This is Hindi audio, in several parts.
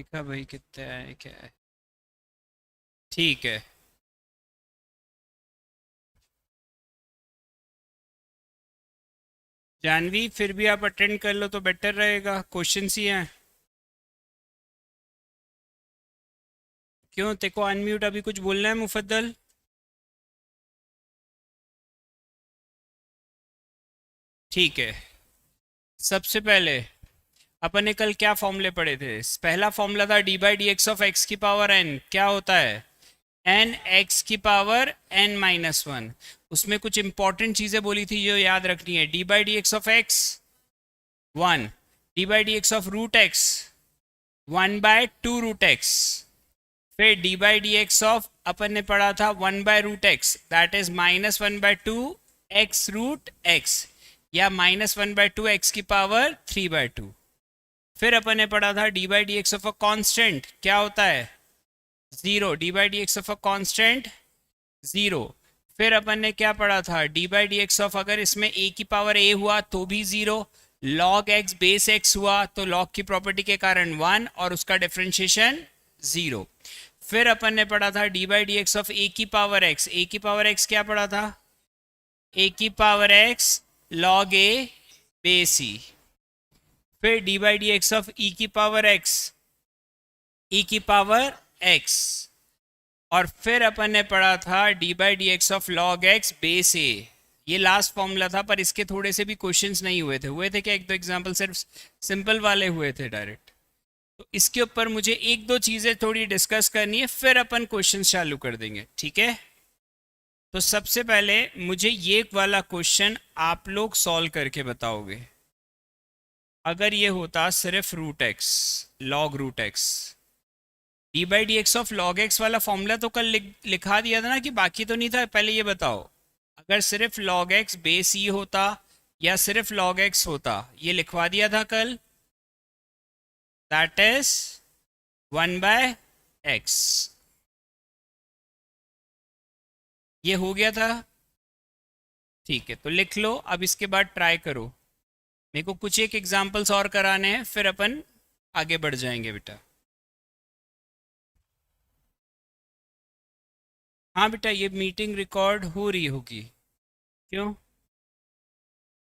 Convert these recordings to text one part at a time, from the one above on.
दिखा भाई कितना है क्या है। ठीक है। जानवी फिर भी आप अटेंड कर लो तो बेटर रहेगा, क्वेश्चंस ही हैं। क्यों तेको अनम्यूट अभी कुछ बोलना है मुफद्दल? ठीक है। सबसे पहले अपन ने कल क्या फॉर्मूले पढ़े थे? पहला फॉर्मूला था D by D x of x की पावर एन, क्या होता है? एन एक्स की पावर एन माइनस वन। उसमें कुछ इंपॉर्टेंट चीजें बोली थी जो याद रखनी है। D by D x of X one, D by D x of root X one by two root X, फिर D by D x of अपन ने पढ़ा था one by root X, that is minus one by two X root X, या minus one by two X की पावर थ्री बाय टू। फिर अपन ने पढ़ा था D by D x of a constant क्या होता है? Zero, D by D x of a constant zero. फिर अपन ने क्या पढ़ा था? D by D x of अगर इसमें ए की पावर ए हुआ तो भी zero, log X base x हुआ तो लॉग की प्रॉपर्टी के कारण वन और उसका डिफरेंशिएशन जीरो। फिर अपन ने पढ़ा था D by D x of A की पावर एक्स, ए की पावर एक्स क्या पढ़ा था? ए की power X log A base E. फिर D by D x of ई की पावर एक्स, ई की पावर एक्स। और फिर अपन ने पढ़ा था D by D x of log X base A. ये लास्ट फॉर्मूला था, पर इसके थोड़े से भी क्वेश्चंस नहीं हुए थे क्या? एक दो एग्जांपल सिर्फ सिंपल वाले हुए थे डायरेक्ट। तो इसके ऊपर मुझे एक दो चीज़ें थोड़ी डिस्कस करनी है, फिर अपन क्वेश्चन चालू कर देंगे, ठीक है? तो सबसे पहले मुझे ये वाला क्वेश्चन आप लोग सॉल्व करके बताओगे। अगर ये होता सिर्फ root x, log root x, d by D x of log x वाला फॉर्मूला तो कल लिखा दिया था ना, कि बाकी तो नहीं था? पहले ये बताओ, अगर सिर्फ लॉग एक्स बेस ई होता या सिर्फ लॉग एक्स होता, ये लिखवा दिया था कल, that is one by x. ये हो गया था, ठीक है? तो लिख लो। अब इसके बाद ट्राई करो। मेरे को कुछ एक एग्जांपल्स और कराने हैं, फिर अपन आगे बढ़ जाएंगे बेटा। हाँ बेटा, ये मीटिंग रिकॉर्ड हो रही होगी। क्यों?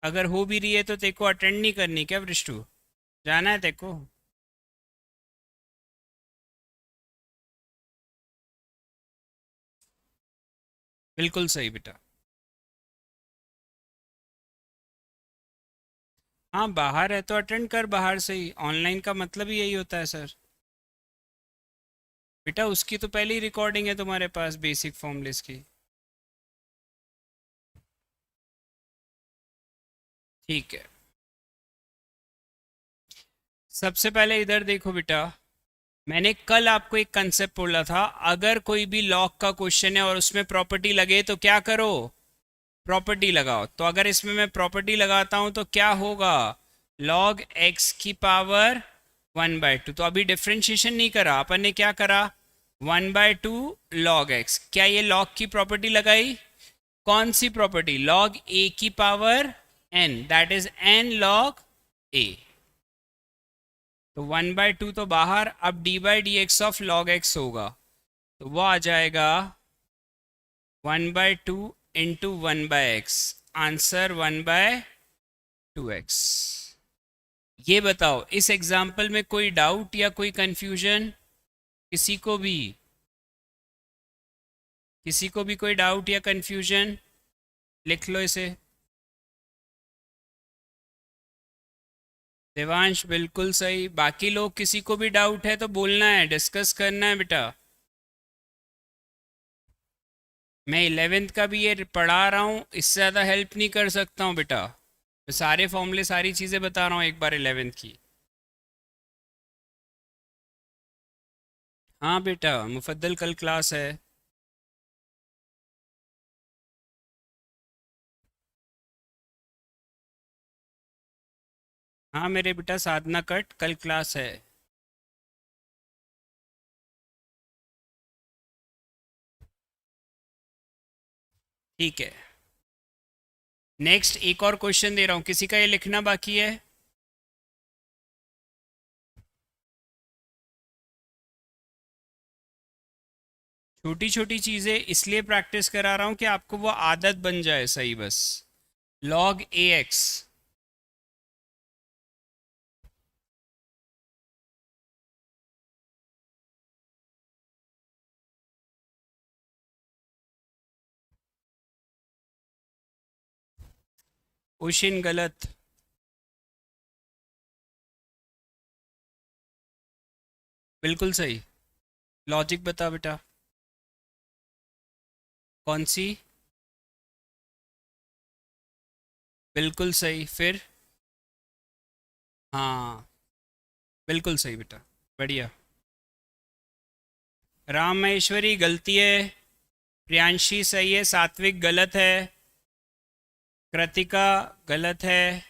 अगर हो भी रही है तो तेको अटेंड नहीं करनी क्या वृष्टु? जाना है तेको? बिल्कुल सही बेटा। हाँ, बाहर है तो अटेंड कर बाहर से ही, ऑनलाइन का मतलब ही यही होता है सर। बेटा उसकी तो पहले ही रिकॉर्डिंग है तुम्हारे पास, बेसिक फॉर्मूलेस की। ठीक है। सबसे पहले इधर देखो बेटा, मैंने कल आपको एक कंसेप्ट बोला था, अगर कोई भी लॉग का क्वेश्चन है और उसमें प्रॉपर्टी लगे तो क्या करो? प्रॉपर्टी लगाओ। तो अगर इसमें मैं प्रॉपर्टी लगाता हूं तो क्या होगा? लॉग एक्स की पावर वन बाय टू। तो अभी डिफ्रेंशिएशन नहीं करा अपन ने, क्या करा? One by to log x. क्या ये लॉग की प्रॉपर्टी लगाई? कौन सी प्रॉपर्टी? लॉग ए की power N, that is N log A. तो वन बाय टू तो बाहर, अब D by D x of log X होगा, तो वो आ जाएगा one by two into one by X, answer one by two X. ये बताओ इस एग्जाम्पल में कोई डाउट या कोई कंफ्यूजन? किसी को भी? किसी को भी कोई डाउट या कंफ्यूजन? लिख लो इसे। देवांश बिल्कुल सही। बाकी लोग किसी को भी डाउट है तो बोलना है, डिस्कस करना है बेटा। मैं 11th का भी ये पढ़ा रहा हूँ, इससे ज़्यादा हेल्प नहीं कर सकता हूँ बेटा। मैं सारे फॉर्मूले सारी चीज़ें बता रहा हूँ एक बार 11th की। हाँ बेटा, मुफद्दल कल क्लास है। हाँ मेरे बेटा साधना कट, कल क्लास है। ठीक है। नेक्स्ट एक और क्वेश्चन दे रहा हूँ, किसी का ये लिखना बाकी है? छोटी छोटी चीज़ें इसलिए प्रैक्टिस करा रहा हूँ कि आपको वो आदत बन जाए सही, बस। लॉग ए एक्स। क्वेश्चन गलत। बिल्कुल सही। लॉजिक बता बेटा। कौन सी? बिल्कुल सही। फिर? हाँ, बिल्कुल सही बेटा। बढ़िया। राम महेश्वरी गलती है। प्रियांशी सही है। सात्विक गलत है। कृतिका गलत है।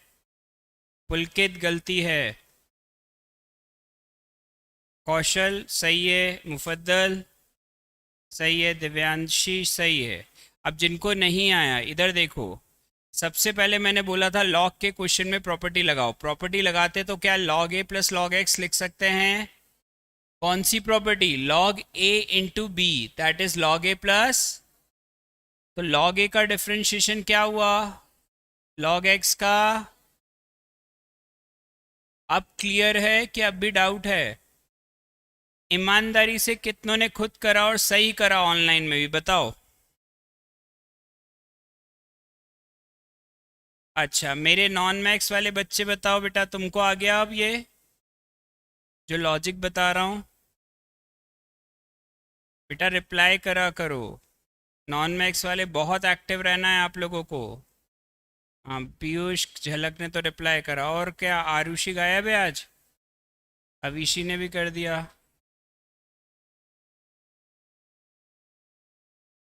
पुलकित गलती है। कौशल सही है। मुफद्दल सही है। दिव्यांशी सही है। अब जिनको नहीं आया इधर देखो। सबसे पहले मैंने बोला था लॉग के क्वेश्चन में प्रॉपर्टी लगाओ। प्रॉपर्टी लगाते तो क्या log A plus log X लिख सकते हैं? कौन सी property? Log A into B, that is log A plus. तो लॉग ए का डिफरेंशिएशन क्या हुआ? लॉग एक्स का। अब क्लियर है कि अब भी डाउट है? ईमानदारी से कितनों ने खुद करा और सही करा ऑनलाइन में भी बताओ। अच्छा, मेरे नॉन मैक्स वाले बच्चे बताओ बेटा, तुमको आ गया अब ये जो लॉजिक बता रहा हूँ? बेटा रिप्लाई करा करो। नॉन मैक्स वाले बहुत एक्टिव रहना है आप लोगों को। हाँ, पीयूष झलक ने तो रिप्लाई करा। और क्या आरुषि गायब है आज? अविशी ने भी कर दिया।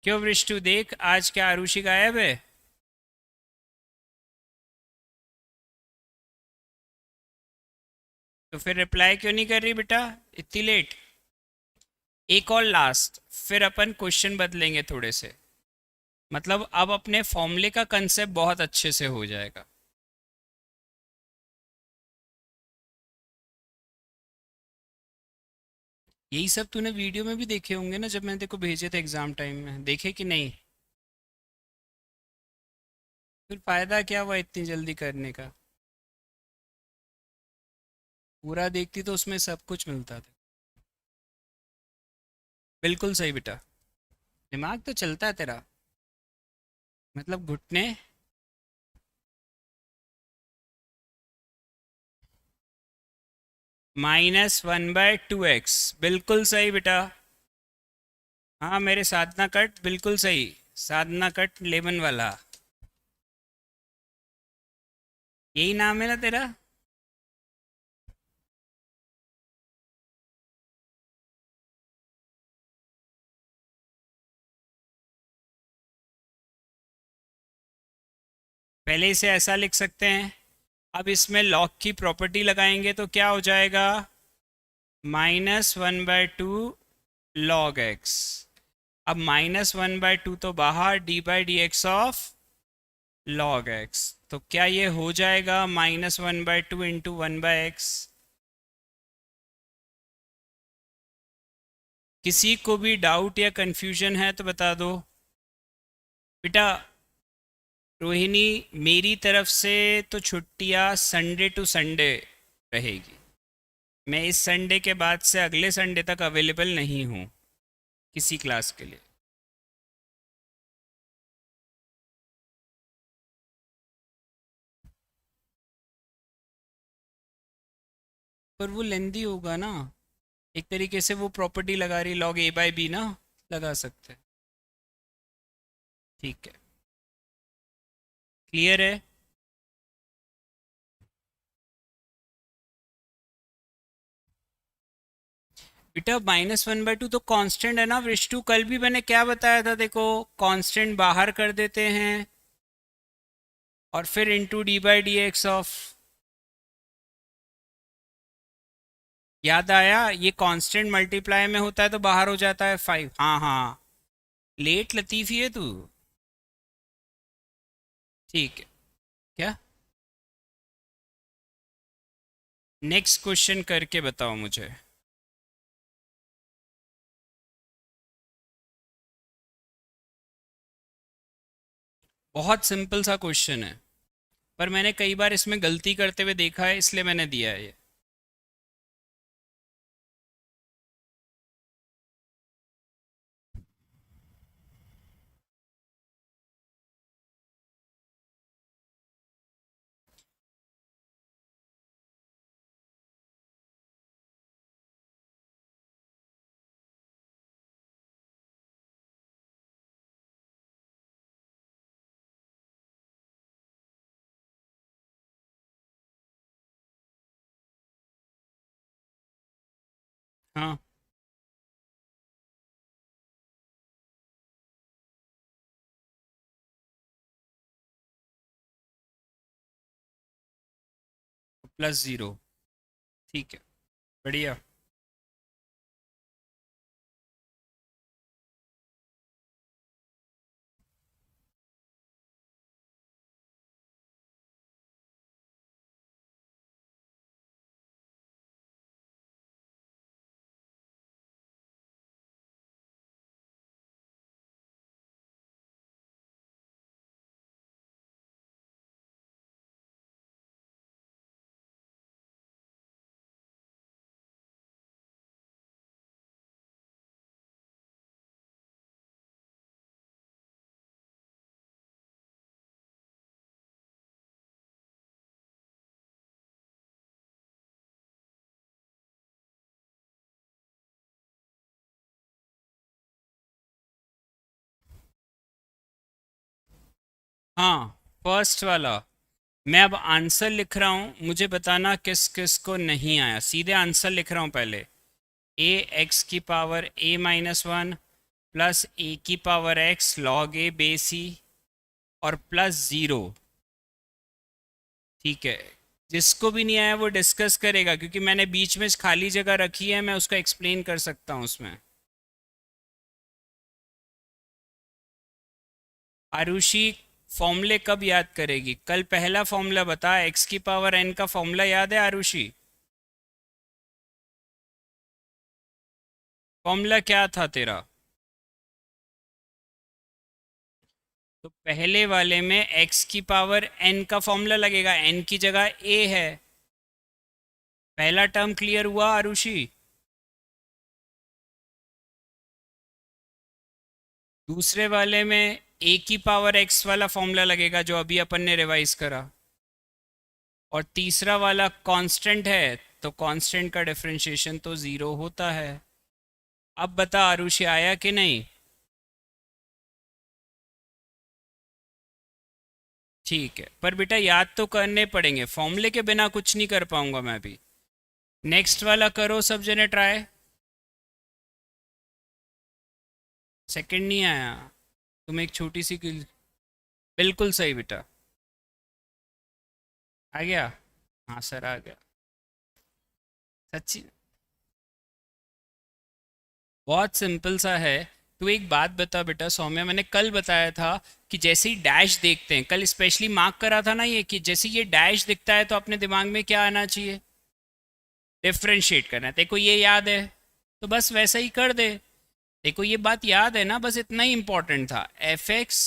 क्यों वृष्टु, देख आज क्या आरुषि गायब है? तो फिर रिप्लाई क्यों नहीं कर रही बेटा इतनी लेट? एक और लास्ट, फिर अपन क्वेश्चन बदलेंगे थोड़े से। मतलब अब अपने फॉर्मूले का कंसेप्ट बहुत अच्छे से हो जाएगा। यही सब तूने वीडियो में भी देखे होंगे ना, जब मैंने तेको भेजे थे एग्जाम टाइम में, देखे कि नहीं? फिर फायदा क्या हुआ इतनी जल्दी करने का? पूरा देखती तो उसमें सब कुछ मिलता था। बिल्कुल सही बेटा। दिमाग तो चलता है तेरा। मतलब घुटने। -1/2x, बिल्कुल सही बेटा। हाँ, मेरे साधना कट बिल्कुल सही। साधना कट लेमन वाला। यही नाम है ना तेरा? पहले इसे ऐसा लिख सकते हैं। अब इसमें लॉग की प्रॉपर्टी लगाएंगे तो क्या हो जाएगा? -1/2 log x। अब -1/2 तो बाहर, d/dx ऑफ log x। तो क्या ये हो जाएगा -1/2 इंटू 1/x? किसी को भी डाउट या कंफ्यूजन है तो बता दो बेटा। रोहिणी, मेरी तरफ से तो छुट्टियां संडे टू संडे रहेगी। मैं इस संडे के बाद से अगले संडे तक अवेलेबल नहीं हूँ किसी क्लास के लिए। पर वो लेंदी होगा ना। एक तरीके से वो प्रॉपर्टी लगा रही लॉग a/b ना, लगा सकते हैं। ठीक है। क्लियर है? बेटा -1/2 तो कांस्टेंट है ना विष्णु, कल भी मैंने क्या बताया था देखो। कांस्टेंट बाहर कर देते हैं और फिर इंटू d/dx ऑफ। याद आया? ये कांस्टेंट मल्टीप्लाई में होता है तो बाहर हो जाता है 5। हाँ हाँ, लेट लतीफ़ी है तू। ठीक है। क्या? नेक्स्ट क्वेश्चन करके बताओ मुझे। बहुत सिंपल सा क्वेश्चन है, पर मैंने कई बार इसमें गलती करते हुए देखा है, इसलिए मैंने दिया है ये। हाँ, +0। ठीक है, बढ़िया। हाँ, फर्स्ट वाला। मैं अब आंसर लिख रहा हूँ, मुझे बताना किस किस को नहीं आया। सीधे आंसर लिख रहा हूँ पहले। ए एक्स की पावर a-1 प्लस ए की power x log a base e और +0। ठीक है, जिसको भी नहीं आया वो डिस्कस करेगा, क्योंकि मैंने बीच में खाली जगह रखी है, मैं उसको एक्सप्लेन कर सकता हूँ उसमें। आरुषि, फॉर्मूले कब याद करेगी? कल पहला फॉर्मूला बता, x की पावर n का फॉर्मूला याद है आरुषि? फॉर्मूला क्या था तेरा? तो पहले वाले में x की पावर n का फॉर्मूला लगेगा, n की जगह a है। पहला टर्म क्लियर हुआ आरुषि? दूसरे वाले में a की पावर x वाला फॉर्मूला लगेगा, जो अभी अपन ने रिवाइज करा। और तीसरा वाला कांस्टेंट है, तो कांस्टेंट का डिफरेंशिएशन तो ज़ीरो होता है। अब बता आरुषि, आया कि नहीं? ठीक है, पर बेटा याद तो करने पड़ेंगे, फॉर्मूले के बिना कुछ नहीं कर पाऊंगा मैं भी। नेक्स्ट वाला करो सब जने ट्राई। सेकंड नहीं आया? तुम एक छोटी सी बिल्कुल सही बेटा। आ गया? हाँ सर, आ गया। सच्ची? बहुत सिंपल सा है। तू एक बात बता बेटा सौम्या, मैंने कल बताया था कि जैसे ही डैश देखते हैं, कल स्पेशली मार्क करा था ना ये, कि जैसे ये डैश दिखता है तो अपने दिमाग में क्या आना चाहिए? डिफ्रेंशिएट करना है। तेरे को ये याद है, तो बस वैसा ही कर दे। देखो ये बात याद है ना, बस इतना ही इंपॉर्टेंट था। एफ एक्स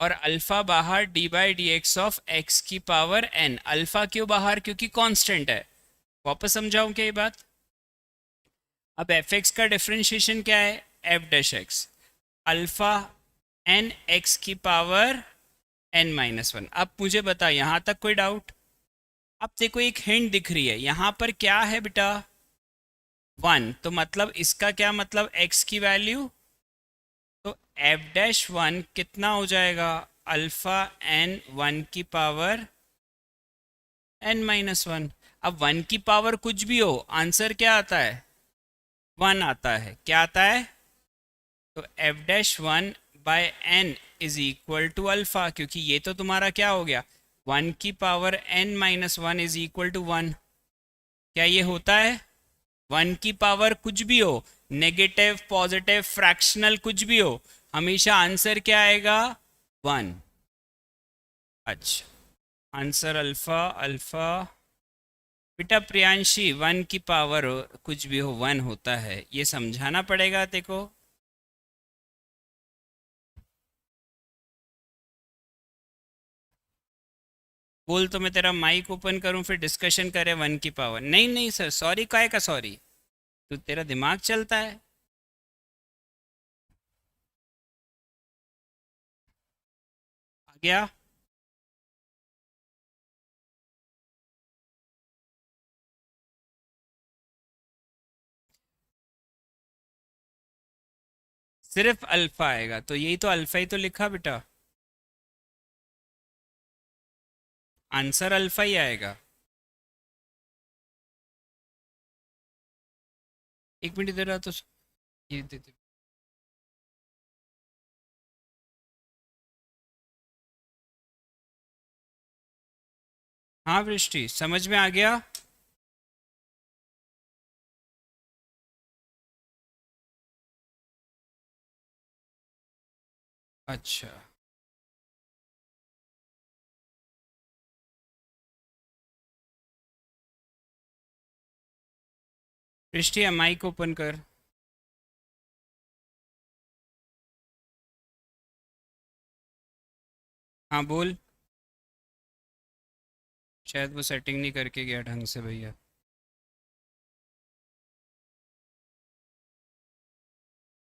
और अल्फा बाहर d/dx ऑफ x की पावर n। अल्फा क्यों बाहर? क्योंकि कांस्टेंट है। वापस समझाऊं क्या ये बात? अब एफ एक्स का डिफरेंशिएशन क्या है? F dash x alpha n x की पावर n-1। अब मुझे बता, यहां तक कोई डाउट? अब देखो एक हिंट दिख रही है, यहां पर क्या है बेटा? 1। तो मतलब इसका क्या मतलब? x की वैल्यू। तो एफ डैश वन कितना हो जाएगा? अल्फा एन 1 की पावर n-1। अब 1 की पावर कुछ भी हो, आंसर क्या आता है? 1 आता है। क्या आता है? तो f dash one by n is equal to alpha, क्योंकि ये तो तुम्हारा क्या हो गया? 1 की power n-1 is equal to 1। क्या ये होता है? 1 की पावर कुछ भी हो, नेगेटिव पॉजिटिव फ्रैक्शनल कुछ भी हो, हमेशा आंसर क्या आएगा? 1। अच्छा, आंसर अल्फा अल्फा। बेटा प्रियांशी, 1 की पावर कुछ भी हो 1 होता है, ये समझाना पड़ेगा तेको। बोल तो मैं तेरा माइक ओपन करूं फिर डिस्कशन करें 1 की पावर। नहीं नहीं सर, सॉरी काय का सॉरी। तो तेरा दिमाग चलता है। आ गया। सिर्फ अल्फा आएगा तो यही तो अल्फा ही तो लिखा बेटा। आंसर अल्फा ही आएगा। एक मिनट दे रहा तो ये दे दे। हाँ वृष्टि, समझ में आ गया। अच्छा। वृष्टि माइक ओपन कर। हाँ बोल। शायद वो सेटिंग नहीं करके गया ढंग से भैया।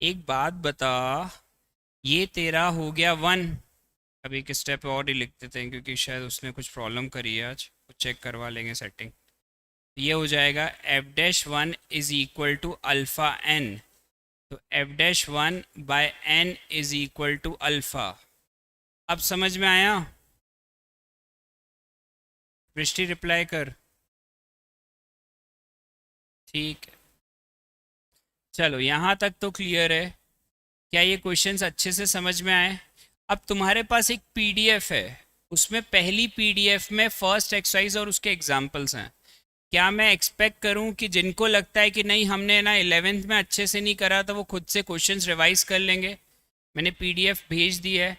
एक बात बता, ये तेरा हो गया 1। अब एक स्टेप और ही लिख देते हैं क्योंकि शायद उसने कुछ प्रॉब्लम करी है आज, कुछ चेक करवा लेंगे सेटिंग। ये हो जाएगा f-1 is equal to alpha n। तो f-1 by n is equal to alpha. अब समझ में आया? वृष्टि रिप्लाई कर। ठीक है, चलो यहाँ तक तो क्लियर है। क्या ये क्वेश्चंस अच्छे से समझ में आए? अब तुम्हारे पास एक पीडीएफ है, उसमें पहली पीडीएफ में फर्स्ट एक्सरसाइज और उसके एग्जाम्पल्स हैं। क्या मैं एक्सपेक्ट करूं कि जिनको लगता है कि नहीं हमने ना 11th में अच्छे से नहीं करा तो वो खुद से क्वेश्चंस रिवाइज कर लेंगे? मैंने पीडीएफ भेज दी है।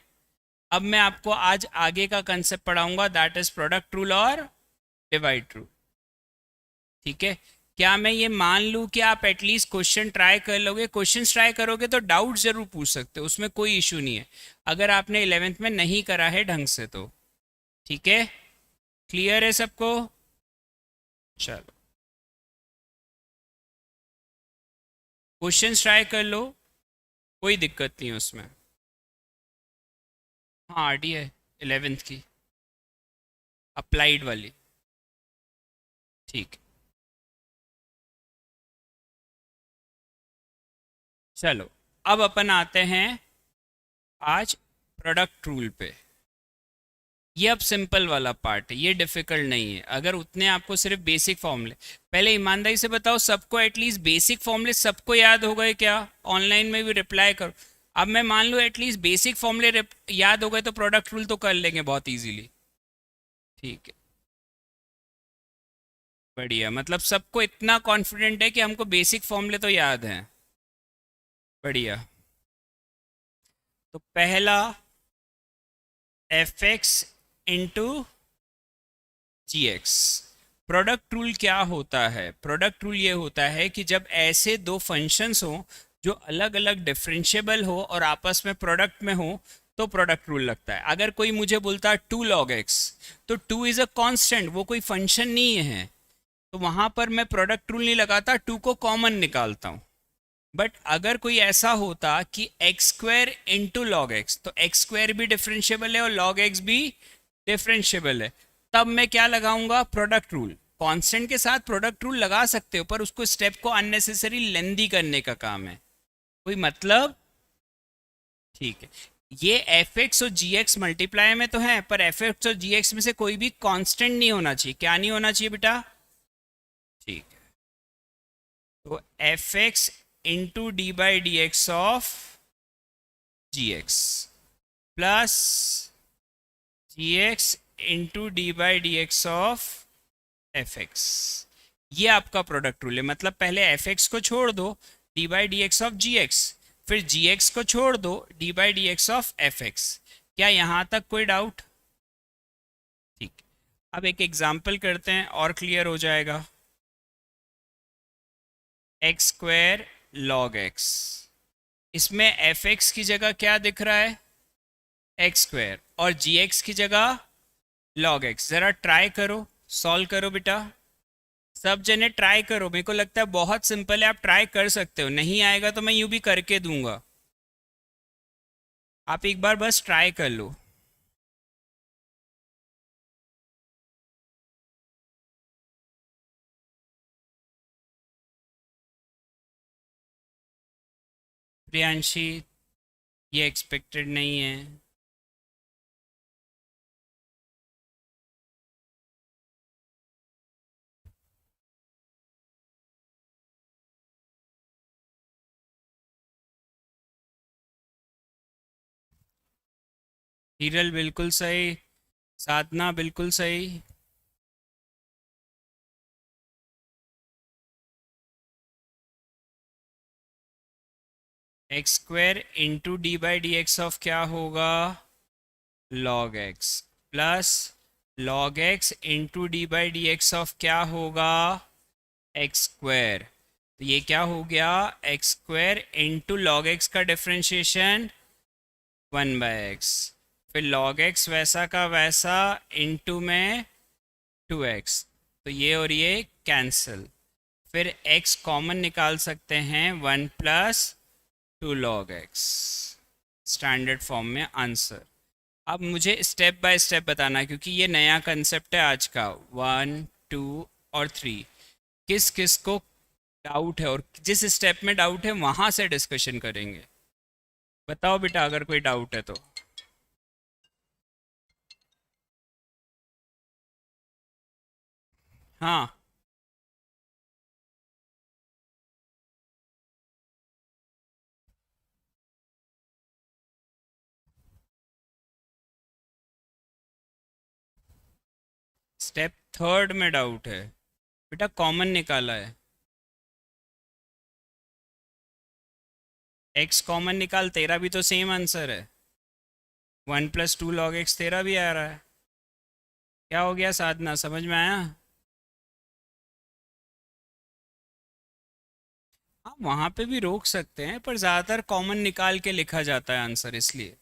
अब मैं आपको आज आगे का कंसेप्ट पढ़ाऊंगा, दैट इज प्रोडक्ट रूल और डिवाइड रूल। ठीक है? क्या मैं ये मान लूं कि आप एटलीस्ट क्वेश्चन ट्राई कर लोगे? क्वेश्चन ट्राई करोगे तो डाउट जरूर पूछ सकते हो, उसमें कोई इशू नहीं है, अगर आपने 11th में नहीं करा है ढंग से तो। ठीक है? क्लियर है सबको? चलो, क्वेश्चन ट्राई कर लो, कोई दिक्कत नहीं है उसमें। हाँ आरडी है 11th की, अप्लाइड वाली। ठीक। चलो, अब अपन आते हैं आज प्रोडक्ट रूल पे। ये अब सिंपल वाला पार्ट है, ये डिफिकल्ट नहीं है। अगर उतने आपको सिर्फ बेसिक फॉर्मूले, पहले ईमानदारी से बताओ सबको एटलीस्ट बेसिक फॉर्मूले सबको याद हो गए क्या? ऑनलाइन में भी रिप्लाई करो। अब मैं मान लो एटलीस्ट बेसिक फॉर्मूले याद हो गए तो प्रोडक्ट रूल तो कर लेंगे बहुत इजीली। ठीक है, बढ़िया। मतलब सबको इतना कॉन्फिडेंट है कि हमको बेसिक फॉर्मूले तो याद हैं। बढ़िया। तो पहला एफ एक्स इंटू जी एक्स। प्रोडक्ट रूल क्या होता है? प्रोडक्ट रूल ये होता है कि जब ऐसे दो फंक्शंस हो जो अलग अलग डिफरेंशिएबल हो और आपस में प्रोडक्ट में हो तो प्रोडक्ट रूल लगता है। अगर कोई मुझे बोलता है 2 log x, तो 2 इज अ कांस्टेंट, वो कोई फंक्शन नहीं है, तो वहां पर मैं प्रोडक्ट रूल नहीं लगाता, 2 को कॉमन निकालता हूं। बट अगर कोई ऐसा होता कि x² इंटू लॉग एक्स, तो x² भी डिफरेंशिएबल है और log x भी डिफरेंशिएबल है, तब मैं क्या लगाऊंगा? Product rule. कांस्टेंट के साथ प्रोडक्ट रूल लगा सकते हो पर उसको स्टेप को अननेसेसरी लेंदी करने का काम है। कोई मतलब? ठीक है। ये एफ एक्स और जी एक्स मल्टीप्लाई में तो है, पर एफ एक्स और जी एक्स में से कोई भी कांस्टेंट नहीं होना चाहिए। क्या नहीं होना चाहिए बेटा? ठीक है। तो f x into d by D x of g x plus g x into d by D x of f x, ये आपका प्रोडक्ट रूल है। मतलब पहले एफ एक्स को छोड़ दो, d by D x of g x, फिर जी एक्स को छोड़ दो, d by D x of f x. क्या यहाँ तक कोई डाउट? ठीक। अब एक एग्जाम्पल करते हैं और क्लियर हो जाएगा। x² log x, इसमें एफ एक्स की जगह क्या दिख रहा है? x² और जी एक्स की जगह लॉग एक्स। ज़रा ट्राई करो, सॉल्व करो बेटा, सब जने ट्राई करो। मेरे को लगता है बहुत सिंपल है, आप ट्राई कर सकते हो। नहीं आएगा तो मैं यूं भी करके दूंगा, आप एक बार बस ट्राई कर लो। प्रियांशी, ये एक्सपेक्टेड नहीं है। हिरल बिल्कुल सही, साधना बिल्कुल सही। X square into d by D x of क्या होगा, log x, plus log x into d by D x of क्या होगा, एक्स स्क्वायर। तो ये क्या हो गया, x square into log x का डिफरेंशिएशन 1/x, फिर log x वैसा का वैसा इंटू में 2x, तो ये और ये कैंसिल। फिर x कॉमन निकाल सकते हैं, 1 + 2 log x, स्टैंडर्ड फॉर्म में आंसर। अब मुझे स्टेप बाय स्टेप बताना, क्योंकि ये नया कंसेप्ट है आज का। 1, 2 और 3 किस किस को डाउट है, और जिस स्टेप में डाउट है वहाँ से डिस्कशन करेंगे। बताओ बेटा अगर कोई डाउट है तो। हाँ, स्टेप थर्ड में डाउट है बेटा, कॉमन निकाला है। एक्स कॉमन निकाल, तेरा भी तो सेम आंसर है। 1 + 2 log x तेरा भी आ रहा है। क्या हो गया साधना, समझ में आया? हाँ, वहाँ पे भी रोक सकते हैं, पर ज़्यादातर कॉमन निकाल के लिखा जाता है आंसर, इसलिए।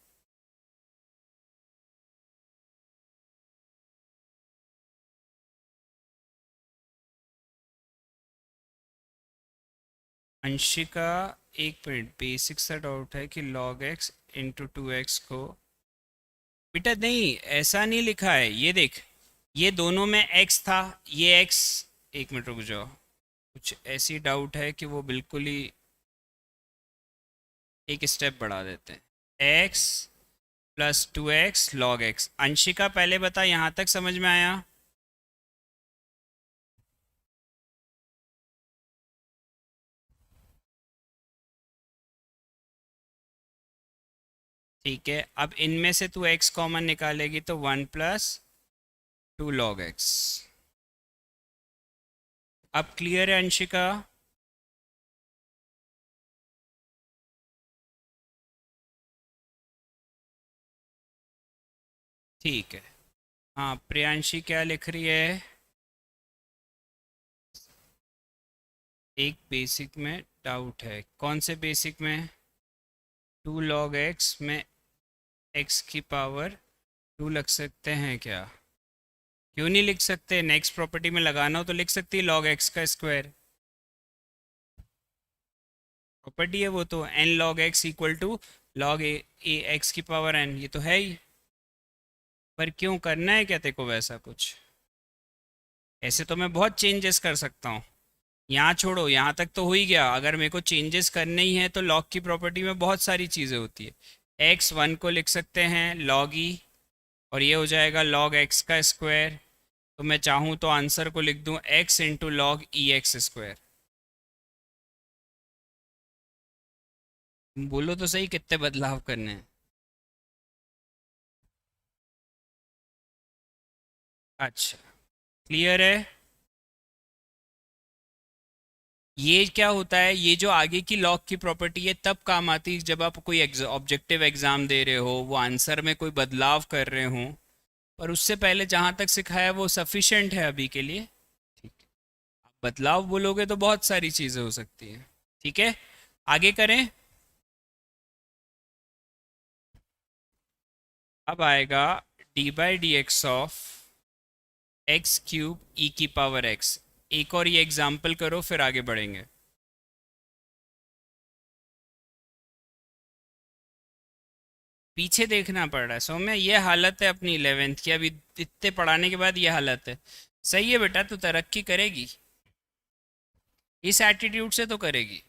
अंशिका, एक मिनट, बेसिक सा डाउट है कि log x इंटू 2x को, बेटा नहीं ऐसा नहीं लिखा है, ये देख, ये दोनों में x था, ये x, एक मिनट रुक जाओ, कुछ ऐसी डाउट है कि वो बिल्कुल ही एक स्टेप बढ़ा देते हैं। x + 2x log x। Anshika पहले बता, यहाँ तक समझ में आया? ठीक है, अब इनमें से तू x कॉमन निकालेगी तो 1 + 2 log x। अब क्लियर है अंशिका? ठीक है। हाँ, प्रियांशी क्या लिख रही है? एक बेसिक में डाउट है, कौन से बेसिक में? 2 log x में x की पावर 2 लग सकते हैं क्या? क्यों नहीं लिख सकते? नेक्स्ट प्रॉपर्टी में लगाना हो तो लिख सकती है log x का स्क्वायर, प्रॉपर्टी है वो तो। n log x = log a x की पावर n, ये तो है ही। पर क्यों करना है क्या तेरे को वैसा कुछ? ऐसे तो मैं बहुत चेंजेस कर सकता हूँ। यहाँ छोड़ो, यहाँ तक तो हो ही गया। अगर मेरे को चेंजेस करने ही है तो लॉग की प्रॉपर्टी में बहुत सारी चीज़ें होती है। x1 को लिख सकते हैं log e, और ये हो जाएगा log x का स्क्वायर। तो मैं चाहूँ तो आंसर को लिख दूँ x इंटू लॉग ई एक्स स्क्वायर। बोलो तो सही कितने बदलाव करने हैं। अच्छा, क्लियर है? ये क्या होता है, ये जो आगे की लॉग की प्रॉपर्टी है तब काम आती है जब आप कोई ऑब्जेक्टिव एग्जाम दे रहे हो, वो आंसर में कोई बदलाव कर रहे हो। पर उससे पहले जहाँ तक सिखाया वो सफिशेंट है अभी के लिए। ठीक है, आप बदलाव बोलोगे तो बहुत सारी चीज़ें हो सकती हैं। ठीक है, आगे करें। अब आएगा D by D x of X cube E की पावर एक्स। एक और ये एग्जाम्पल करो फिर आगे बढ़ेंगे। पीछे देखना पड़ रहा है सौम्या, ये हालत है अपनी 11th की, अभी इतने पढ़ाने के बाद ये हालत है। सही है बेटा, तू तरक्की करेगी, इस एटीट्यूड से तो करेगी।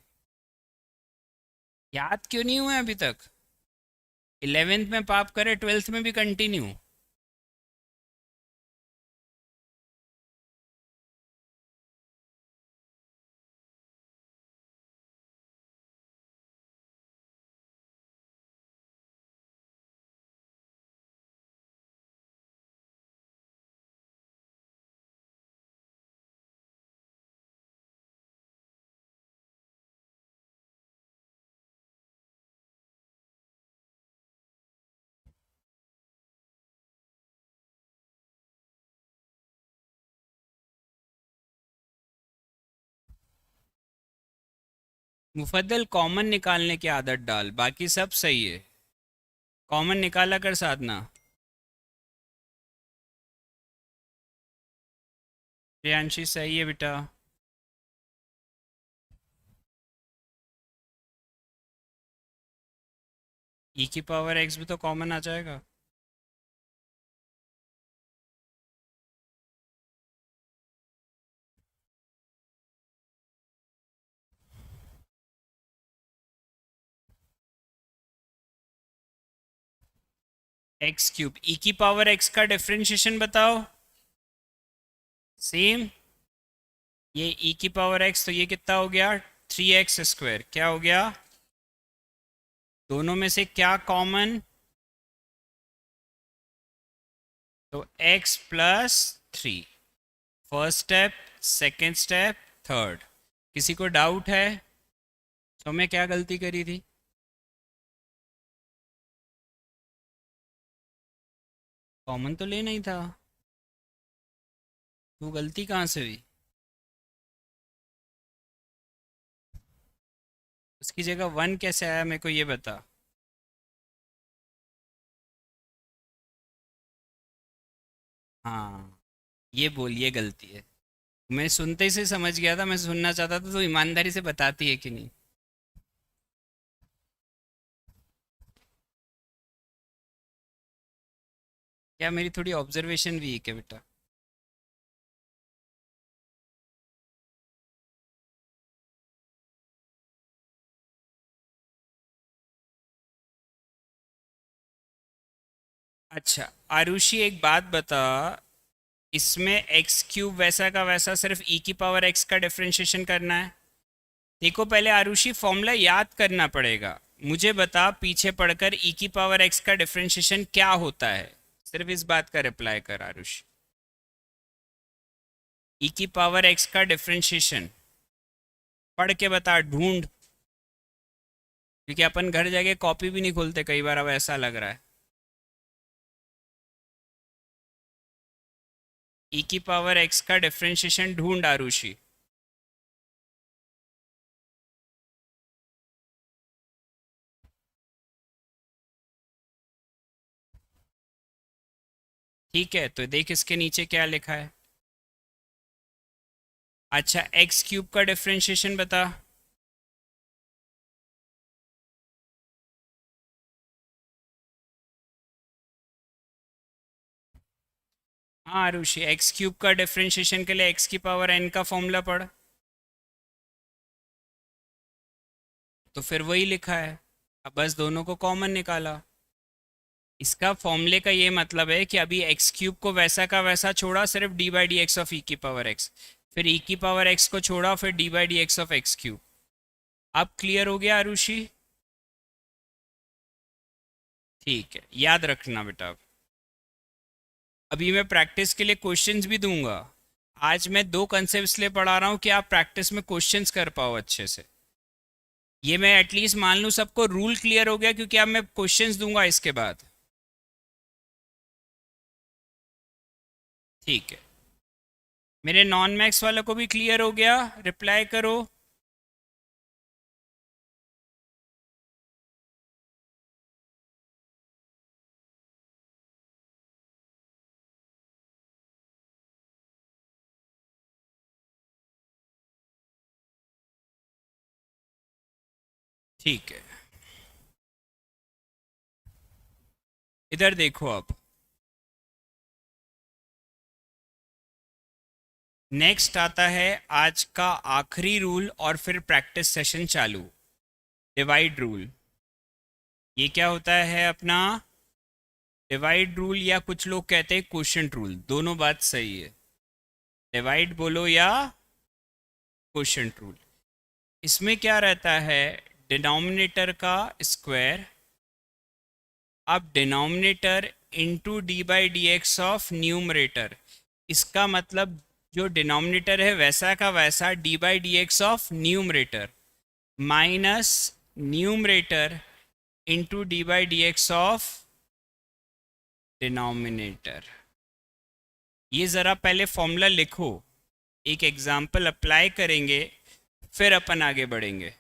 याद क्यों नहीं हुआ अभी तक? 11th में पाप करे, 12th में भी कंटिन्यू। मुफद्दल कॉमन निकालने की आदत डाल, बाकी सब सही है। कॉमन निकाला कर साधना। प्रियांशी सही है बेटा। ई की पावर एक्स भी तो कॉमन आ जाएगा। एक्स क्यूब ई की पावर एक्स का डिफरेंशिएशन बताओ। सेम, ये ई की पावर एक्स, तो ये कितना हो गया? 3x²। क्या हो गया? दोनों में से क्या कॉमन? तो x+3। First step, second step, third. किसी को डाउट है? तो मैं क्या गलती करी थी? कॉमन तो लेना ही था। वो गलती कहाँ से हुई? उसकी जगह 1 कैसे आया, मेरे को ये बता। हाँ, ये बोल, ये गलती है। मैं सुनते ही से समझ गया था, मैं सुनना चाहता था तो ईमानदारी से बताती है कि नहीं। क्या मेरी थोड़ी ऑब्जर्वेशन वीक है बेटा? अच्छा आरुषि, एक बात बता, इसमें एक्स क्यूब वैसा का वैसा सिर्फ ई की पावर एक्स का डिफरेंशिएशन करना है। देखो पहले आरुषि फॉर्मूला याद करना पड़ेगा। मुझे बता पीछे पढ़कर ई की पावर एक्स का डिफरेंशिएशन क्या होता है, सिर्फ इस बात का रिप्लाई कर आरुषि। ई की पावर एक्स का डिफरेंशिएशन पढ़ के बता, ढूंढ, क्योंकि अपन घर जाके कॉपी भी नहीं खोलते कई बार, अब ऐसा लग रहा है। ई की पावर एक्स का डिफरेंशिएशन ढूंढ आरुषि। ठीक है, तो देख इसके नीचे क्या लिखा है। अच्छा एक्स क्यूब का डिफरेंशिएशन बता। हाँ आरुषि, एक्स क्यूब का डिफरेंशिएशन के लिए एक्स की पावर एन का फॉर्मूला पढ़। तो फिर वही लिखा है, अब बस दोनों को कॉमन निकाला। इसका फॉर्मूले का ये मतलब है कि अभी एक्स क्यूब को वैसा का वैसा छोड़ा, सिर्फ d by D x of ई की पावर एक्स, फिर ई की पावर एक्स को छोड़ा, फिर D by D x of X cube. अब क्लियर हो गया आरुषि? ठीक है, याद रखना बेटा। अभी मैं प्रैक्टिस के लिए क्वेश्चंस भी दूंगा। आज मैं दो कंसेप्ट इसलिए पढ़ा रहा हूँ कि आप प्रैक्टिस में क्वेश्चंस कर पाओ अच्छे से। ये मैं एटलीस्ट मान लूँ सबको रूल क्लियर हो गया, क्योंकि अब मैं क्वेश्चंस दूंगा इसके बाद। ठीक है, मेरे नॉन मैक्स वालों को भी क्लियर हो गया, रिप्लाई करो। ठीक है, इधर देखो अब। नेक्स्ट आता है आज का आखिरी रूल और फिर प्रैक्टिस सेशन चालू। Divide rule. ये क्या होता है अपना? डिवाइड रूल, या कुछ लोग कहते हैं क्वोशंट रूल, दोनों बात सही है। डिवाइड बोलो या क्वोशंट रूल। इसमें क्या रहता है? डिनोमिनेटर का स्क्वायर, अब denominator into d by D x of numerator. इसका मतलब जो डिनोमिनेटर है वैसा का वैसा D by D x of numerator minus numerator into d by D x of denominator. ये ज़रा पहले फॉर्मूला लिखो, एक एग्जाम्पल अप्लाई करेंगे, फिर अपन आगे बढ़ेंगे।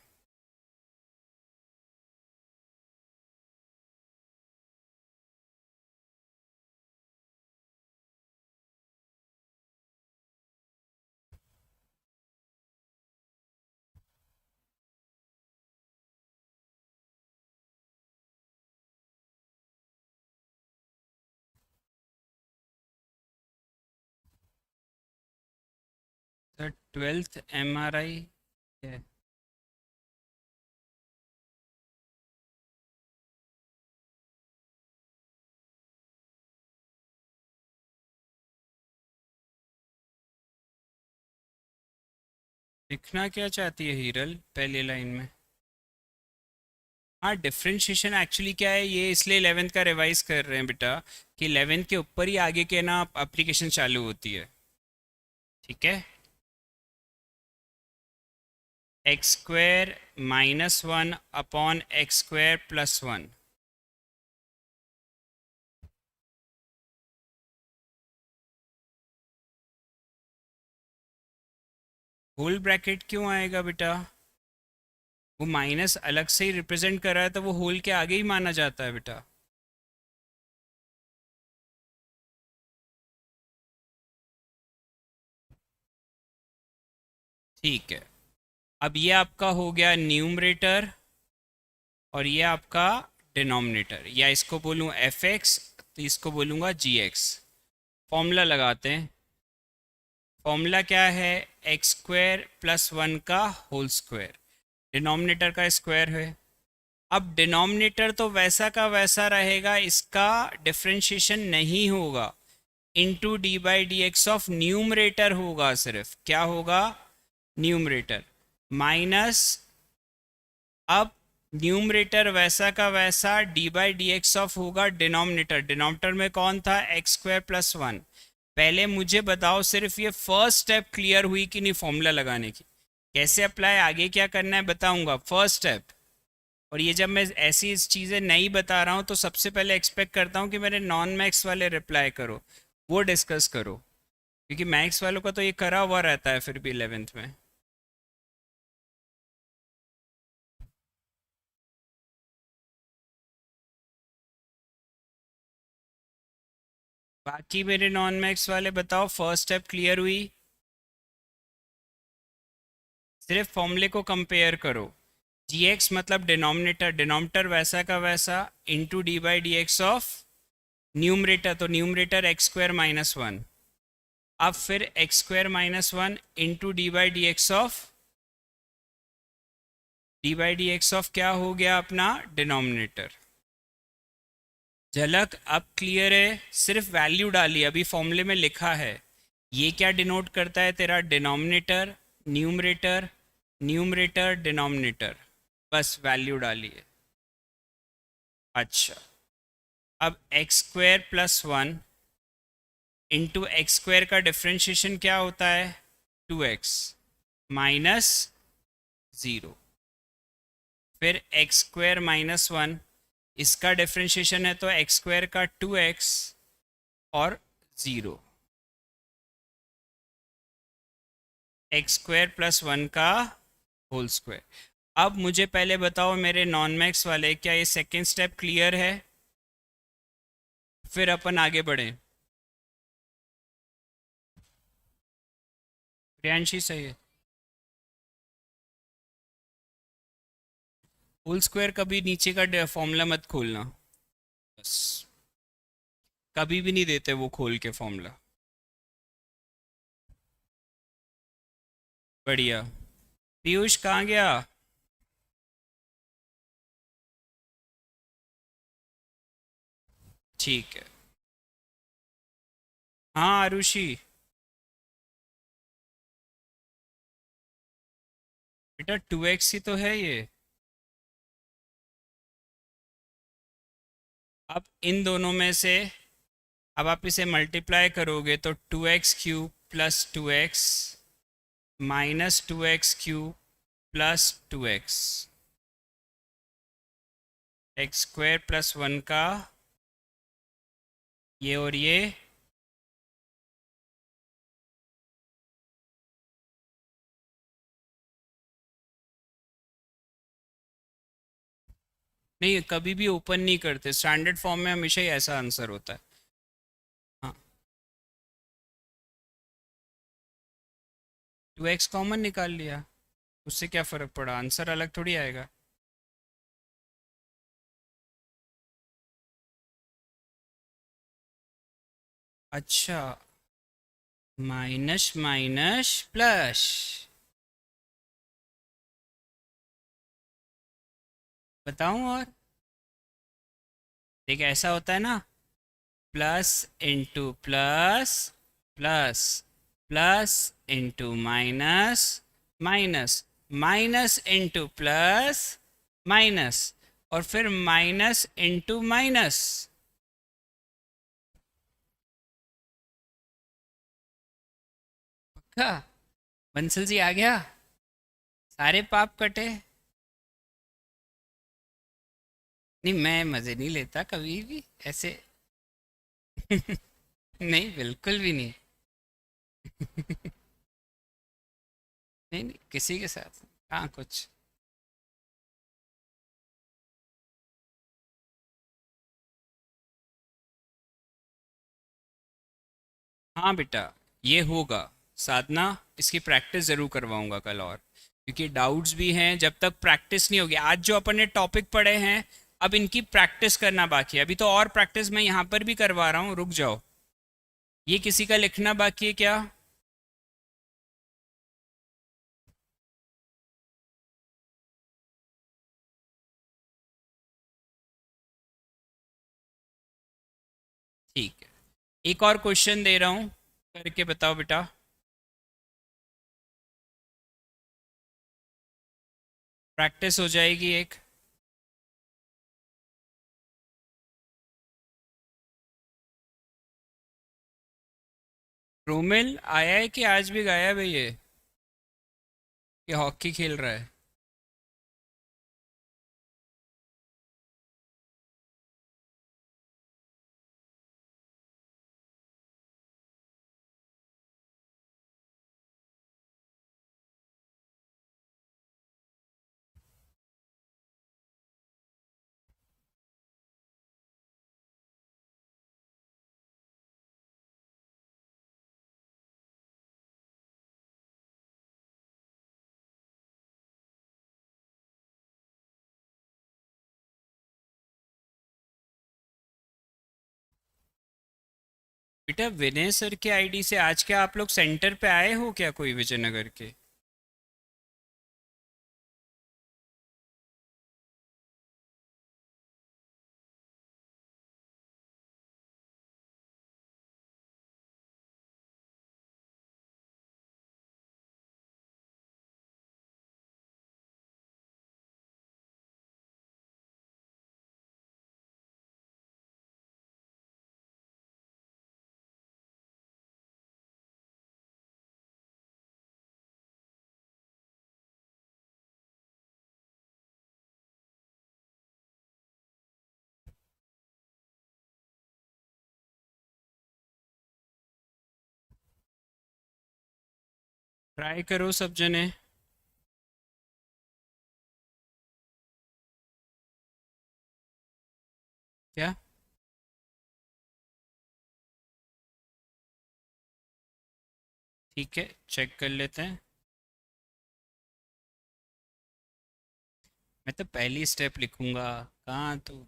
सर 12th MRI है। लिखना क्या चाहती है हीरल पहले लाइन में? हाँ, डिफ्रेंशिएशन एक्चुअली क्या है, ये इसलिए 11th का रिवाइज कर रहे हैं बेटा, कि 11th के ऊपर ही आगे के ना एप्लीकेशन चालू होती है। ठीक है। X square minus one upon x square plus one. Whole bracket क्यों आएगा बेटा? वो माइनस अलग से ही रिप्रेजेंट कर रहा है तो वो होल के आगे ही माना जाता है बेटा। ठीक है। अब ये आपका हो गया न्यूमरेटर और ये आपका डिनोमिनेटर, या इसको बोलूँ एफ एक्स तो इसको बोलूँगा जी एक्स। फॉर्मूला लगाते हैं। फॉर्मूला क्या है? एक्स स्क्वायर प्लस वन का होल स्क्वायर, डिनोमिनेटर का स्क्वायर है। अब डिनोमिनेटर तो वैसा का वैसा रहेगा, इसका डिफ्रेंशिएशन नहीं होगा, into d by D x of numerator होगा। सिर्फ क्या होगा? न्यूमरेटर माइनस, अब न्यूमरेटर वैसा का वैसा D by D x of होगा डिनोमिनेटर। डिनोमिनेटर में कौन था? X square plus one. पहले मुझे बताओ सिर्फ ये फर्स्ट स्टेप क्लियर हुई कि नहीं फॉर्मूला लगाने की? कैसे अप्लाई, आगे क्या करना है बताऊंगा, फर्स्ट स्टेप। और ये जब मैं ऐसी चीज़ें नहीं बता रहा हूँ तो सबसे पहले एक्सपेक्ट करता हूँ कि मेरे नॉन मैथ्स वाले रिप्लाई करो, वो डिस्कस करो, क्योंकि मैथ्स वालों का तो ये करा हुआ रहता है फिर भी 11th में। बाकी मेरे नॉन मैथ्स वाले बताओ, फर्स्ट स्टेप क्लियर हुई? सिर्फ फॉर्मूले को कंपेयर करो। जी एक्स मतलब डिनोमिनेटर, डिनोमिनेटर वैसा का वैसा into d by D x of numerator, तो numerator x square minus one. अब फिर x square minus one into d by D x of क्या हो गया अपना डिनोमिनेटर। झलक अब क्लियर है? सिर्फ वैल्यू डाली, अभी फॉर्मूले में लिखा है। ये क्या डिनोट करता है तेरा? डिनोमिनेटर न्यूमरेटर, न्यूमरेटर डिनोमिनेटर, बस वैल्यू डाली है। अच्छा, अब x square plus one into x square का डिफ्रेंशिएशन क्या होता है? 2x minus zero. फिर एक्स स्क्वायर माइनस वन, इसका डिफ्रेंशिएशन है तो एक्स स्क्वायर का 2x और zero. X square plus one का होल स्क्वायर। अब मुझे पहले बताओ मेरे नॉन मैक्स वाले, क्या ये सेकेंड स्टेप क्लियर है? फिर अपन आगे बढ़ें। प्रियांशी सही है। होल स्क्वायर कभी नीचे का फॉर्मूला मत खोलना, बस। कभी भी नहीं देते वो खोल के फॉर्मूला। बढ़िया। पीयूष कहाँ गया? ठीक है। हाँ आरुषि। बेटा 2x ही तो है ये। अब इन दोनों में से, अब आप इसे मल्टीप्लाई करोगे तो 2x³ plus 2x minus 2x³ plus 2x, x² plus 1 का ये और ये। नहीं, कभी भी ओपन नहीं करते, स्टैंडर्ड फॉर्म में हमेशा ही ऐसा आंसर होता है। हाँ, 2x कॉमन निकाल लिया, उससे क्या फ़र्क पड़ा, आंसर अलग थोड़ी आएगा। अच्छा, माइनस माइनस प्लस। बताऊं और? देख ऐसा होता है ना, plus into plus, plus plus into minus, minus minus into plus, minus, और फिर माइनस इंटू माइनस। पक्का? बंसल जी आ गया, सारे पाप कटे। नहीं, मैं मज़े नहीं लेता कभी भी ऐसे। नहीं, बिल्कुल भी नहीं। नहीं नहीं, किसी के साथ कहाँ कुछ। हाँ बेटा, ये होगा। साधना, इसकी प्रैक्टिस ज़रूर करवाऊंगा कल और, क्योंकि डाउट्स भी हैं। जब तक प्रैक्टिस नहीं होगी, आज जो अपन ने टॉपिक पढ़े हैं, अब इनकी प्रैक्टिस करना बाकी है। अभी तो और प्रैक्टिस मैं यहाँ पर भी करवा रहा हूँ, रुक जाओ। ये किसी का लिखना बाकी है क्या? ठीक है, एक और क्वेश्चन दे रहा हूँ, करके बताओ बेटा। प्रैक्टिस हो जाएगी एक। रोमिल आया है कि आज भी गायब है ये? कि हॉकी खेल रहा है? बेटा विनय सर के आईडी से आज क्या आप लोग सेंटर पे आए हो क्या, कोई विजयनगर के? ट्राई करो सब जने। क्या? ठीक है, चेक कर लेते हैं। मैं तो पहली स्टेप लिखूंगा, कहाँ तो।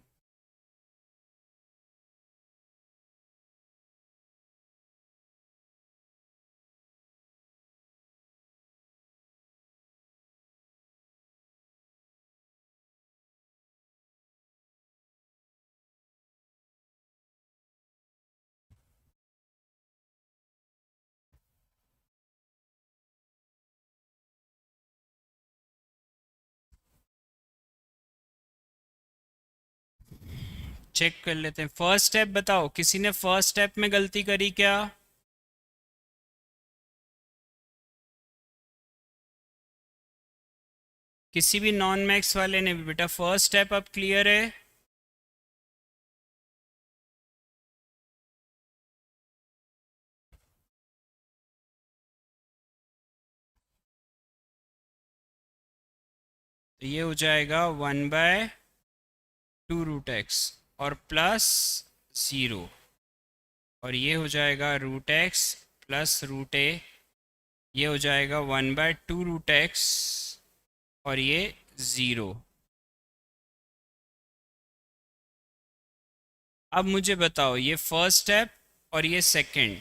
चेक कर लेते हैं। फर्स्ट स्टेप बताओ, किसी ने फर्स्ट स्टेप में गलती करी क्या? किसी भी नॉन मैक्स वाले ने भी? बेटा फर्स्ट स्टेप अब क्लियर है? तो ये हो जाएगा 1/2√x और प्लस 0, और ये हो जाएगा √x प्लस √a। ये हो जाएगा 1/2√x और ये 0। अब मुझे बताओ, ये फर्स्ट स्टेप और ये सेकंड,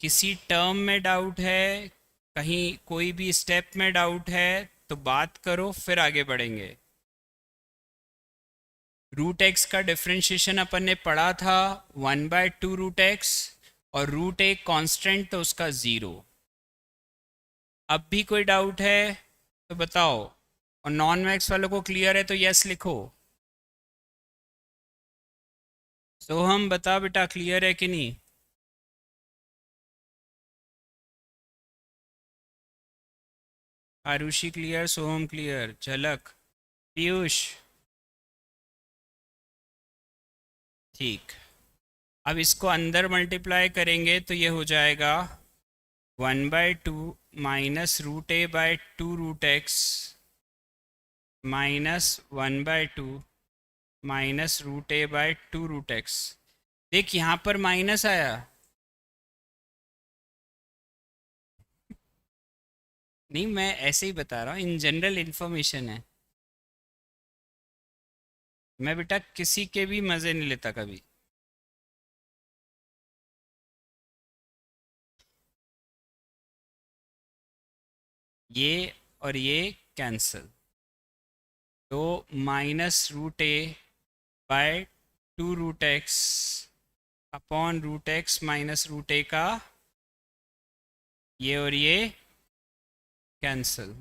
किसी टर्म में डाउट है, कहीं कोई भी स्टेप में डाउट है तो बात करो, फिर आगे बढ़ेंगे। √x का डिफरेंशिएशन अपन ने पढ़ा था, 1/2√x, और √a कांस्टेंट तो उसका 0। अब भी कोई डाउट है तो बताओ, और नॉन मैक्स वालों को क्लियर है तो यस लिखो। सोहम बता बेटा, क्लियर है कि नहीं? आरुषि क्लियर, सोहम क्लियर, झलक, पीयूष ठीक। अब इसको अंदर मल्टीप्लाई करेंगे तो ये हो जाएगा 1/2 minus √a/2√x minus 1/2 minus √a/2√x। देख यहाँ पर माइनस आया। नहीं, मैं ऐसे ही बता रहा हूँ, इन जनरल इन्फॉर्मेशन है। मैं बेटा किसी के भी मज़े नहीं लेता कभी। ये और ये कैंसिल, तो -√a/2√x upon √x minus √a का ये और ये कैंसिल।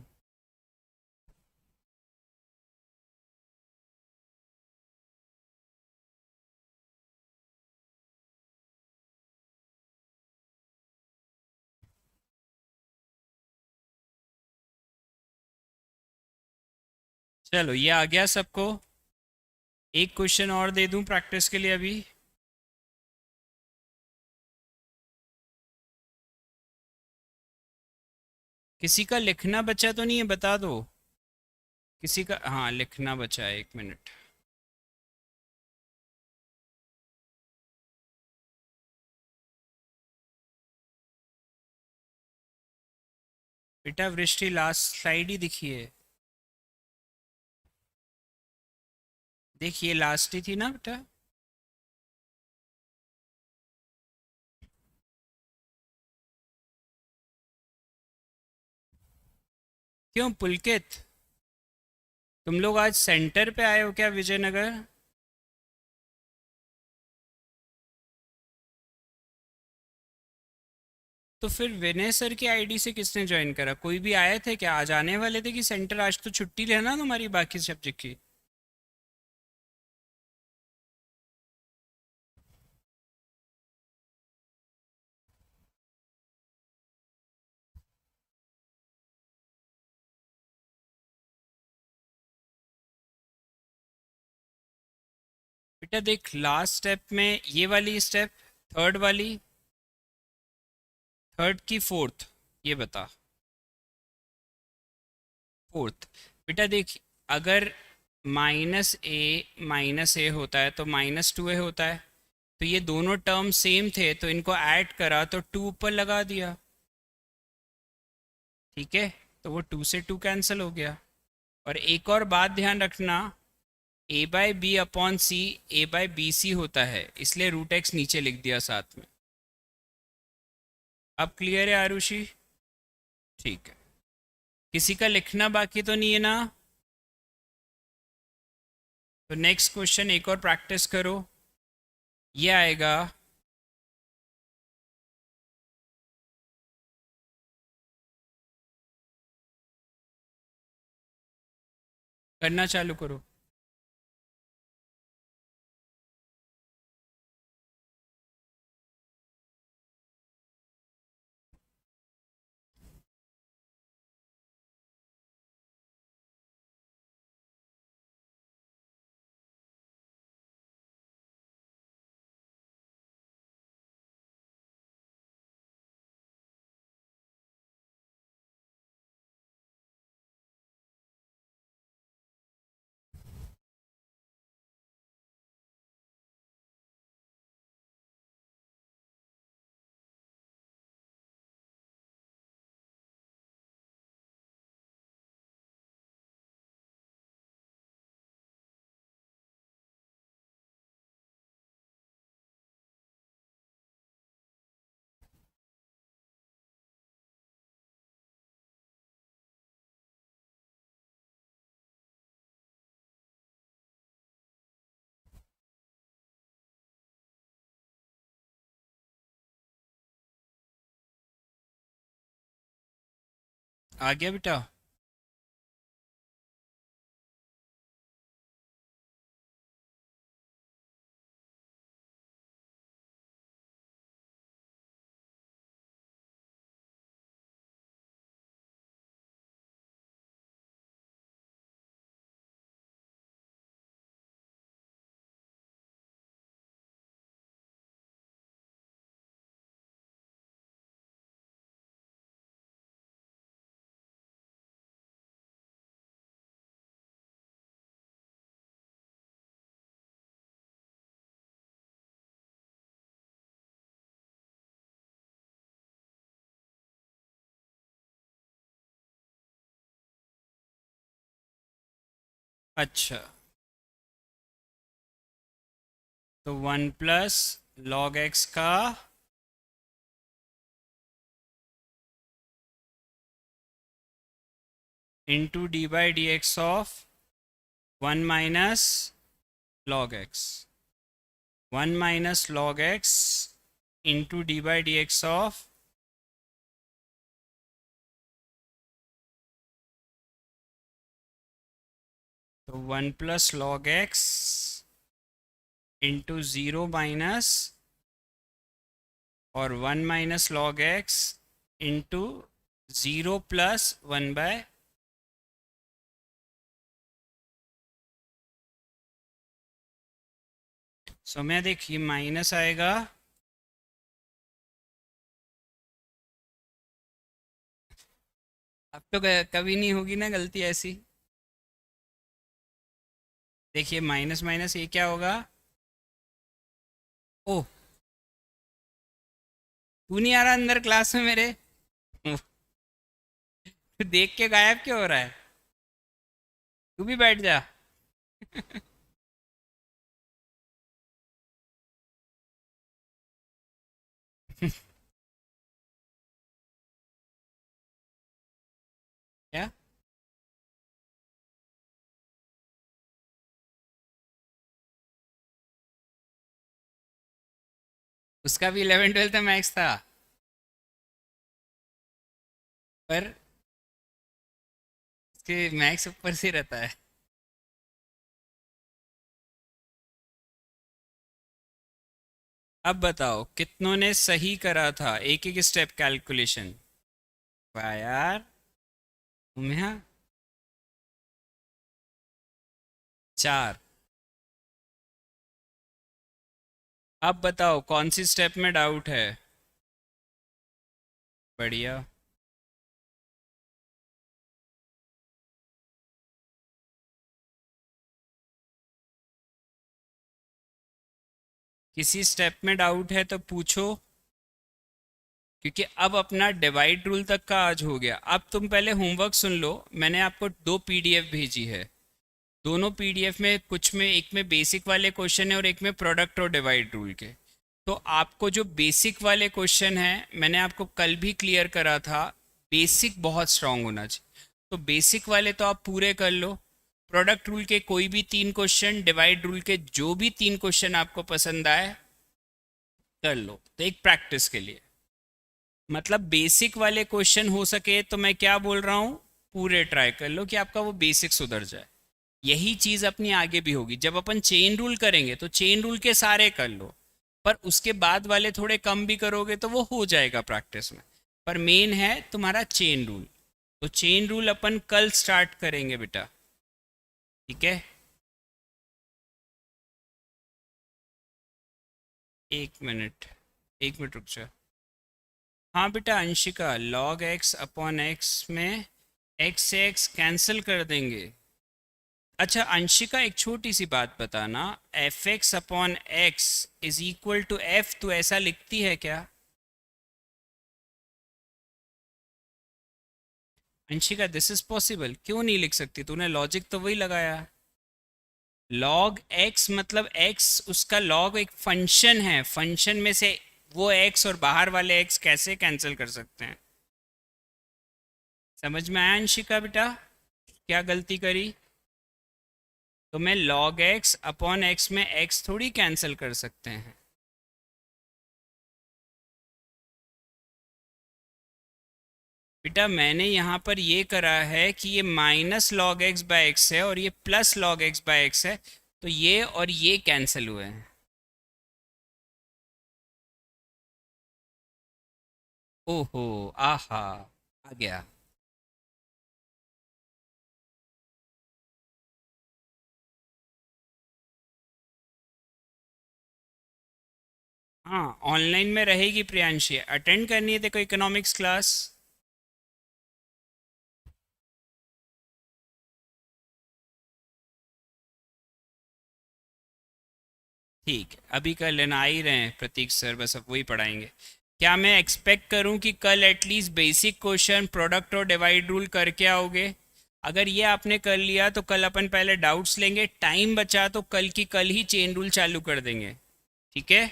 चलो ये आ गया सबको। एक क्वेश्चन और दे दूं प्रैक्टिस के लिए अभी। किसी का लिखना बचा तो नहीं है, बता दो। किसी का, हाँ लिखना बचा है, 1 मिनट। बेटा वृष्टि लास्ट स्लाइड ही दिखी है, देखिए लास्ट ही थी ना बेटा। क्यों पुलकित, तुम लोग आज सेंटर पे आए हो क्या विजयनगर? तो फिर विनय सर की आईडी से किसने ज्वाइन करा? कोई भी आए थे क्या? आज आने वाले थे कि सेंटर? आज तो छुट्टी रहना तुम्हारी बाकी सब्जेक्ट की। बेटा देख, लास्ट स्टेप में ये वाली स्टेप, थर्ड वाली, थर्ड की फोर्थ, ये बता। फोर्थ। बेटा देख, अगर -a होता है तो -2a होता है, तो ये दोनों टर्म सेम थे तो इनको ऐड करा तो 2 ऊपर लगा दिया, ठीक है? तो वो 2 से 2 कैंसिल हो गया। और एक और बात ध्यान रखना, a by b upon c a by b c होता है, इसलिए रूट एक्स नीचे लिख दिया साथ में। अब क्लियर है आरुषि? ठीक है। किसी का लिखना बाकी तो नहीं है ना? तो नेक्स्ट क्वेश्चन एक और प्रैक्टिस करो। ये आएगा, करना चालू करो। आ गया बेटा? अच्छा, तो 1 + log x का into d by D x of 1 - log x, 1 - log x into d by D x of, तो 1 + log x इंटू 0 - और 1 - log x इंटू 0 + 1/। समय देखिए, माइनस आएगा, अब तो कभी नहीं होगी ना गलती ऐसी। देखिए माइनस माइनस ये क्या होगा? ओह, तू नहीं आ रहा अंदर क्लास में मेरे? देख के गायब क्यों हो रहा है? तू भी बैठ जा। क्या? उसका भी 11 12 में मैथ्स था, पर उसके मैथ्स ऊपर से रहता है। अब बताओ कितनों ने सही करा था एक एक स्टेप कैलकुलेशन? वाह यार, तुम्हें 4। अब बताओ कौन सी स्टेप में डाउट है? बढ़िया। किसी स्टेप में डाउट है तो पूछो। क्योंकि अब अपना डिवाइड रूल तक का आज हो गया। अब तुम पहले होमवर्क सुन लो, मैंने आपको 2 PDF भेजी है। दोनों PDF में कुछ में, एक में बेसिक वाले क्वेश्चन है और एक में प्रोडक्ट और डिवाइड रूल के। तो आपको जो बेसिक वाले क्वेश्चन है, मैंने आपको कल भी क्लियर करा था, बेसिक बहुत स्ट्रांग होना चाहिए। तो बेसिक वाले तो आप पूरे कर लो। प्रोडक्ट रूल के कोई भी 3 क्वेश्चन, डिवाइड रूल के जो भी 3 क्वेश्चन आपको पसंद आए कर लो, तो एक प्रैक्टिस के लिए। मतलब बेसिक वाले क्वेश्चन हो सके तो मैं क्या बोल रहा हूँ, पूरे ट्राई कर लो कि आपका वो बेसिक सुधर जाए। यही चीज़ अपनी आगे भी होगी। जब अपन चेन रूल करेंगे तो चेन रूल के सारे कर लो, पर उसके बाद वाले थोड़े कम भी करोगे तो वो हो जाएगा प्रैक्टिस में। पर मेन है तुम्हारा चेन रूल। तो चेन रूल अपन कल स्टार्ट करेंगे बेटा, ठीक है? 1 मिनट, 1 मिनट रुक जा। हाँ बेटा Anshika, log x upon x में x से x कैंसिल कर देंगे। अच्छा अंशिका, एक छोटी सी बात बताना, f x upon x is equal to f, तो ऐसा लिखती है क्या? अंशिका दिस इज पॉसिबल, क्यों नहीं लिख सकती? तूने लॉजिक तो वही लगाया। log x मतलब x, उसका log एक फंक्शन है, फंक्शन में से वो x और बाहर वाले x कैसे कैंसिल कर सकते हैं? समझ में आया अंशिका बेटा, क्या गलती करी? तो मैं log x अपॉन x में x थोड़ी कैंसिल कर सकते हैं। बेटा मैंने यहाँ पर ये करा है कि ये minus log x by x है और ये plus log x by x है, तो ये और ये कैंसिल हुए हैं। ओहो, आहा, आ गया। हाँ ऑनलाइन में रहेगी प्रियांशी, अटेंड करनी है देखो इकोनॉमिक्स क्लास। ठीक है, अभी कर लेना, आ ही रहे हैं प्रतीक सर, बस अब वही पढ़ाएंगे। क्या मैं एक्सपेक्ट करूं कि कल एटलीस्ट बेसिक क्वेश्चन, प्रोडक्ट और डिवाइड रूल करके आओगे? अगर ये आपने कर लिया तो कल अपन पहले डाउट्स लेंगे, टाइम बचा तो कल की कल ही चेन रूल चालू कर देंगे, ठीक है?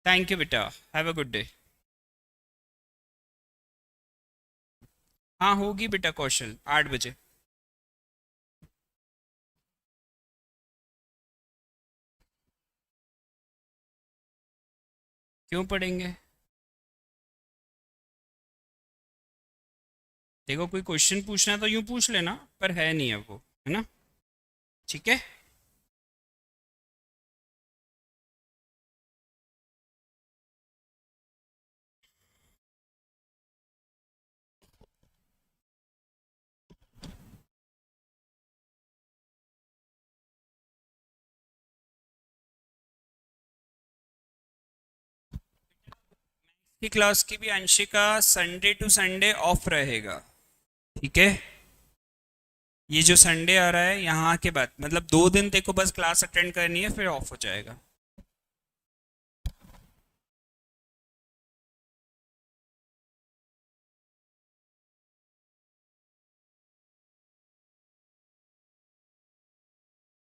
थैंक यू बेटा, हैव अ गुड डे। हाँ होगी बेटा कौशल, 8 बजे। क्यों पढ़ेंगे? देखो कोई क्वेश्चन पूछना है तो यूं पूछ लेना, पर है नहीं अब वो, है ना? ठीक है। की क्लास की भी Anshika Sunday to Sunday off रहेगा, ठीक है? ये जो संडे आ रहा है यहाँ के बाद, मतलब 2 दिन तेको बस क्लास अटेंड करनी है, फिर ऑफ हो जाएगा।